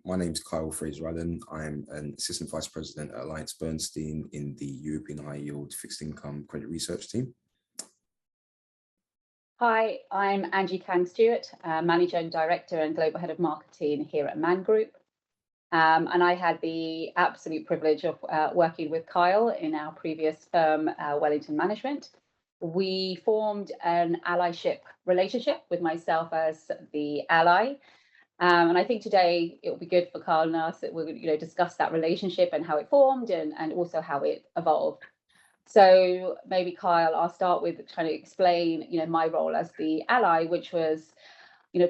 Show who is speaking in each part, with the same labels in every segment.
Speaker 1: My name's Kyle Fraser-Allen. I'm an Assistant Vice President at Alliance Bernstein in the European High Yield Fixed Income Credit Research Team.
Speaker 2: Hi, I'm Angie Kang-Stewart, Managing Director and Global Head of Marketing here at Man Group. And I had the absolute privilege of working with Kyle in our previous firm, Wellington Management. We formed an allyship relationship with myself as the ally. And I think today it will be good for Kyle and us that we'll discuss that relationship and how it formed and also how it evolved. So maybe Kyle, I'll start with trying to explain, my role as the ally, which was,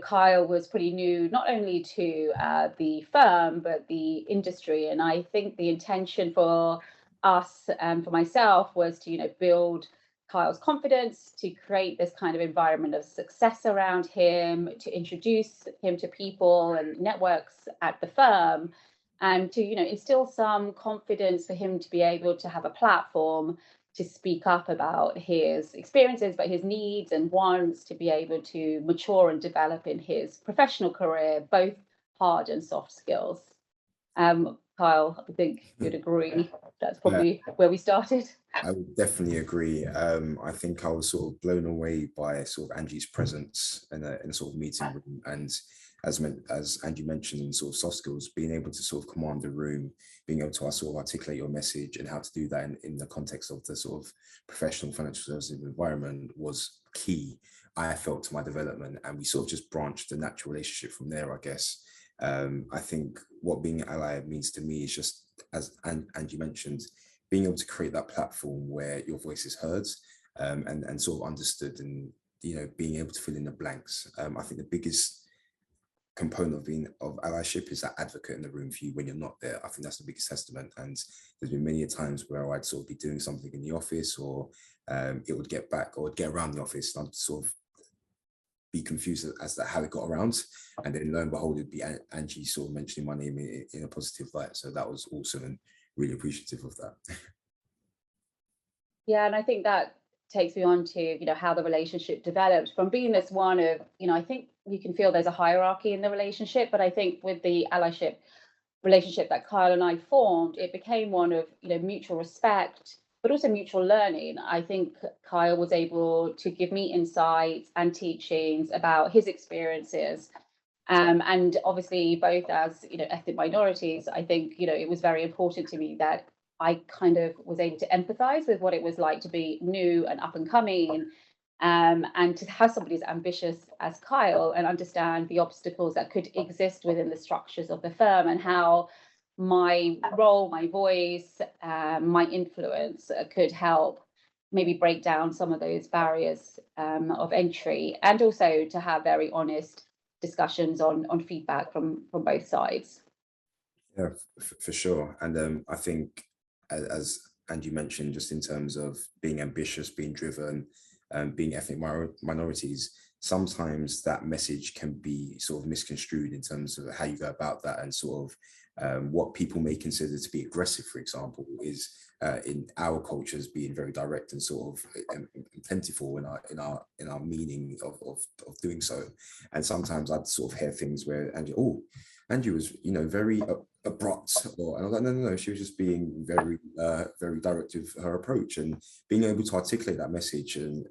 Speaker 2: Kyle was pretty new, not only to the firm, but the industry. And I think the intention for us and for myself was to, build Kyle's confidence, to create this kind of environment of success around him, to introduce him to people and networks at the firm, and to instill some confidence for him to be able to have a platform to speak up about his experiences, but his needs and wants to be able to mature and develop in his professional career, both hard and soft skills. Kyle, I think you'd agree that's probably where we started.
Speaker 1: I would definitely agree. I think I was sort of blown away by sort of Angie's presence in a sort of meeting room, and as Angie mentioned, in sort of soft skills, being able to sort of command the room, being able to sort of articulate your message and how to do that in the context of the sort of professional financial services environment was key, I felt, to my development. And we sort of just branched the natural relationship from there, I guess. I think what being an ally means to me is just, as Angie mentioned, being able to create that platform where your voice is heard and sort of understood, and being able to fill in the blanks. I think the biggest component of allyship is that advocate in the room for you when you're not there. I think that's the biggest testament. And there's been many times where I'd sort of be doing something in the office, or it would get back or get around the office, and I'd sort of be confused as to how it got around, and then lo and behold, it'd be Angie sort of mentioning my name in a positive light. So that was awesome, and really appreciative of that.
Speaker 2: Yeah, and I think that takes me on to how the relationship developed from being this one of I think you can feel there's a hierarchy in the relationship, but I think with the allyship relationship that Kyle and I formed, it became one of mutual respect, but also mutual learning. I think Kyle was able to give me insights and teachings about his experiences. And obviously, both as ethnic minorities, I think it was very important to me that I kind of was able to empathize with what it was like to be new and up and coming, and to have somebody as ambitious as Kyle and understand the obstacles that could exist within the structures of the firm, and how my role, my voice, my influence could help maybe break down some of those barriers of entry, and also to have very honest discussions on feedback from both sides.
Speaker 1: Yeah, for sure. And I think, as Angie mentioned, just in terms of being ambitious, being driven, being ethnic minorities, sometimes that message can be sort of misconstrued in terms of how you go about that, and sort of what people may consider to be aggressive, for example, is in our cultures being very direct and sort of plentiful in our meaning of doing so. And sometimes I'd sort of hear things where Angie was very abrupt, and I was like, no, she was just being very very direct with her approach, and being able to articulate that message. And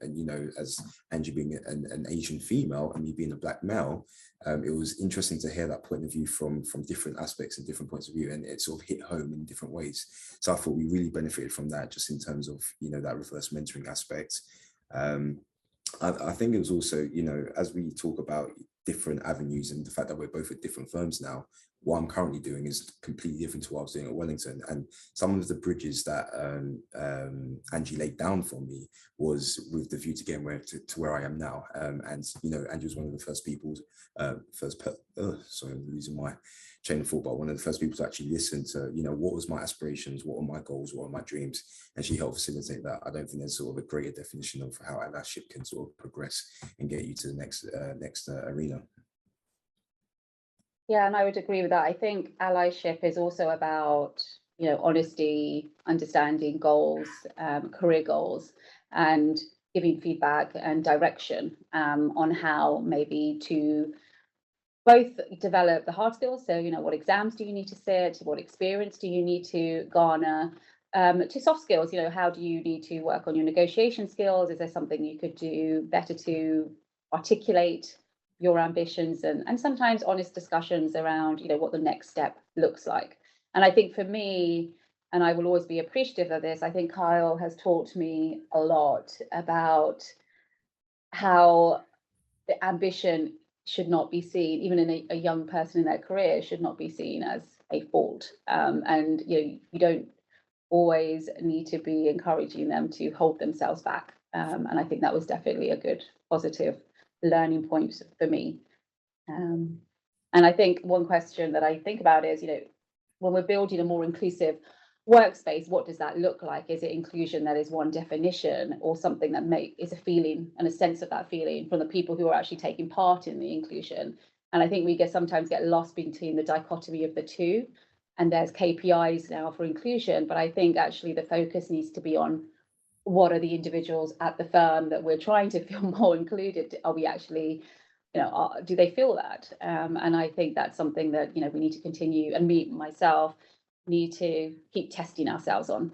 Speaker 1: as Angie being an Asian female and me being a Black male, it was interesting to hear that point of view from different aspects and different points of view, and it sort of hit home in different ways. So I thought we really benefited from that, just in terms of that reverse mentoring aspect. I think it was also, as we talk about different avenues and the fact that we're both at different firms now, what I'm currently doing is completely different to what I was doing at Wellington. And some of the bridges that Angie laid down for me was with the view to getting to where I am now. And Angie was one of the first people, sorry, I'm losing my chain of thought, but one of the first people to actually listen to, what was my aspirations, what were my goals, what were my dreams, and she helped facilitate that. I don't think there's sort of a greater definition of how allyship can sort of progress and get you to the next arena.
Speaker 2: Yeah, and I would agree with that. I think allyship is also about, honesty, understanding goals, career goals, and giving feedback and direction on how maybe to both develop the hard skills. So, what exams do you need to sit? What experience do you need to garner? To soft skills, how do you need to work on your negotiation skills? Is there something you could do better to articulate your ambitions, and sometimes honest discussions around, what the next step looks like. And I think for me, and I will always be appreciative of this, I think Kyle has taught me a lot about how the ambition should not be seen, even in a young person in their career, should not be seen as a fault. And you don't always need to be encouraging them to hold themselves back. And I think that was definitely a good, positive learning point for me. And I think one question that I think about is, when we're building a more inclusive workspace, what does that look like? Is it inclusion that is one definition, or something that is a feeling and a sense of that feeling from the people who are actually taking part in the inclusion? And I think we sometimes get lost between the dichotomy of the two. And there's KPIs now for inclusion, but I think actually the focus needs to be on what are the individuals at the firm that we're trying to feel more included. Are we actually, do they feel that? And I think that's something that, we need to continue, and myself, need to keep testing ourselves on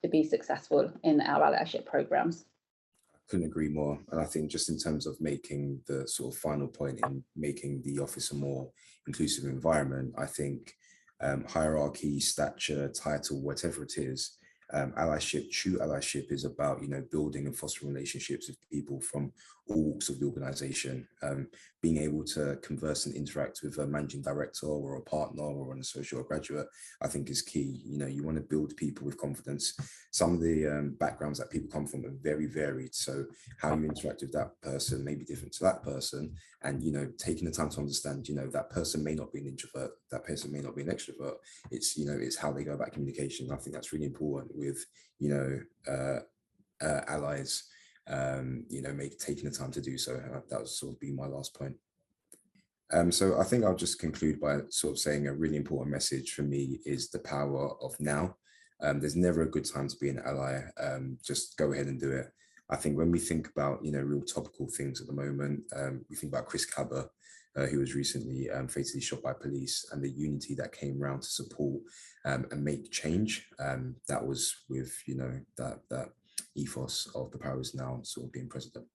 Speaker 2: to be successful in our allyship programs.
Speaker 1: Couldn't agree more. And I think just in terms of making the sort of final point in making the office a more inclusive environment, I think hierarchy, stature, title, whatever it is, allyship, true allyship is about, building and fostering relationships with people from all walks of the organization. Being able to converse and interact with a managing director or a partner or an associate or graduate, I think is key. You want to build people with confidence. Some of the backgrounds that people come from are very varied. So how you interact with that person may be different to that person. And, taking the time to understand, that person may not be an introvert, that person may not be an extrovert. It's how they go about communication. I think that's really important with, allies, taking the time to do so. That would sort of be my last point. So I think I'll just conclude by sort of saying a really important message for me is the power of now. There's never a good time to be an ally. Just go ahead and do it. I think when we think about, real topical things at the moment, we think about Chris Cabba, who was recently fatally shot by police, and the unity that came around to support and make change. That was with, that ethos of the power is now sort of being president.